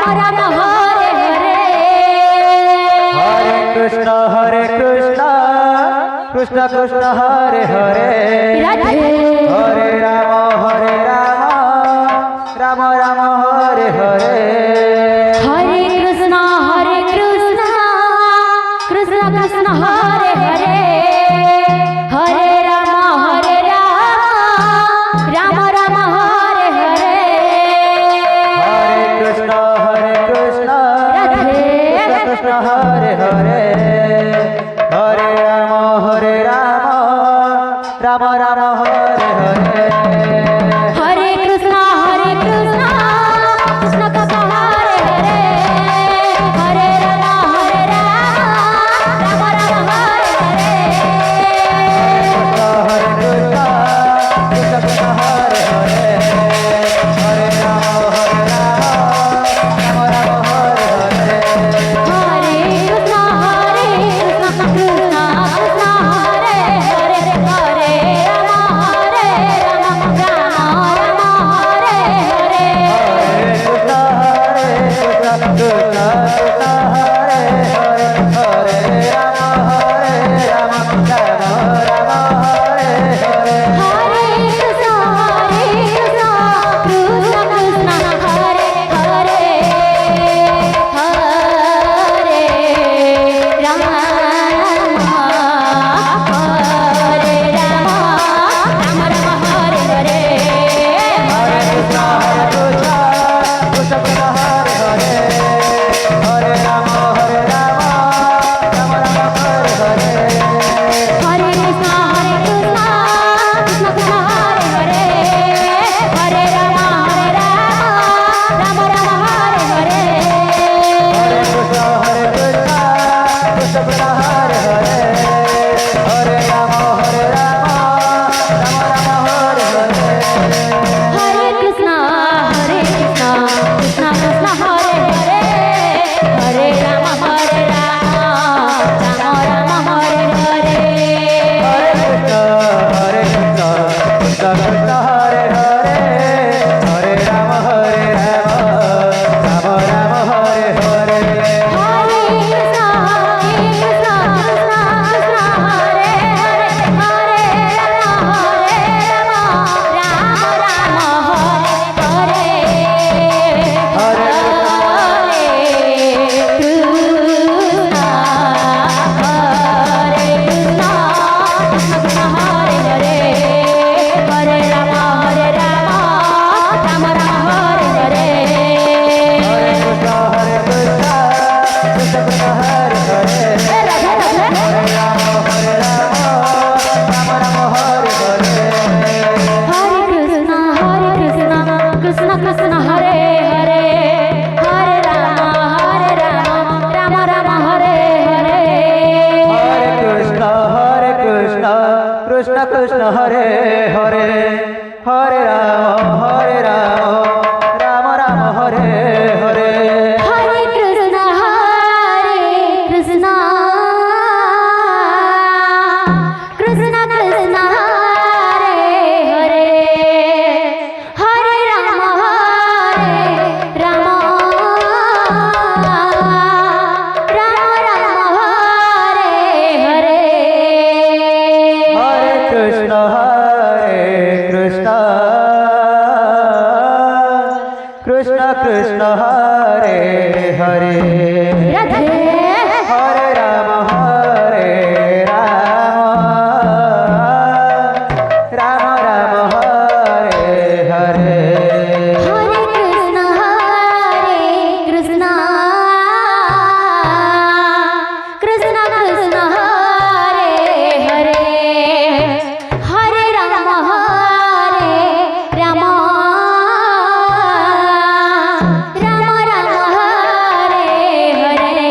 Ram Hare Hare Hare Krishna Krishna Krishna Hare Hare Radhe Hare Ram Ram Ram Hare Hare Hare Krishna Krishna Krishna Hare Hare Hare Ram Ram Ram Hare Hare Hare Krishna Radhe Krishna Hare Hare Hare Ram Ram Ram Hare Hare Hare Krishna Krishna Krishna Hare Hare Hare Ram Ram Ram Hare Hare Hare Krishna Krishna Hare Hare Hare Ram Ram Ram Hare Hare Hare Krishna Krishna Krishna Hare Hare Hare Ram Ram Ram Hare Hare Krishna Krishna Krishna Hare Hare Hare Ram Ram Ram Hare Hare Hare Krishna Krishna Krishna Hare Hare Hare Ram Ram Hare Hare Hare Krishna Krishna Krishna Hare Hare Hare Ram Ram Ram Hare Hare Hare Krishna Krishna Krishna Hare Hare Hare Ram Ram Hare Hare Hare Krishna Krishna Krishna Hare Hare Hare Ram Ram Hare Hare Hare Krishna Krishna Krishna Hare Hare Hare Ram Ram Hare Hare Hare Krishna Krishna Krishna Hare Hare Hare Ram Ram Ram Hare Hare Hare Krishna Krishna Krishna Hare Hare Hare Ram Ram Hare Hare Hare Krishna Krishna Krishna Hare Hare Hare Ram Ram Ram Hare Hare Krishna Krishna Hare Hare Hare Ram Ram Hare Hare Hare Krishna Krishna Krishna Hare Hare Hare Ram Ram Ram Hare Hare Hare Krishna Krishna Krishna Hare Hare Hare Ram Ram Hare Hare Hare Krishna Krishna Krishna Hare Hare Radhe Hare Ram Ram Ram Hare Hare Hare Krishna Krishna Krishna Hare Hare Hare Ram Ram Ram Hare Hare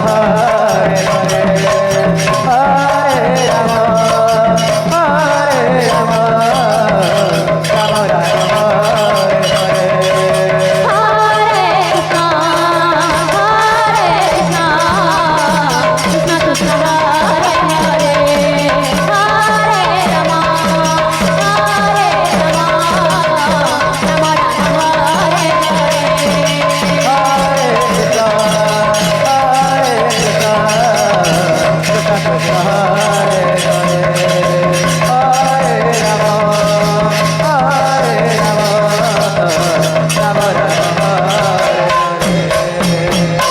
Hare Hare Hare Ram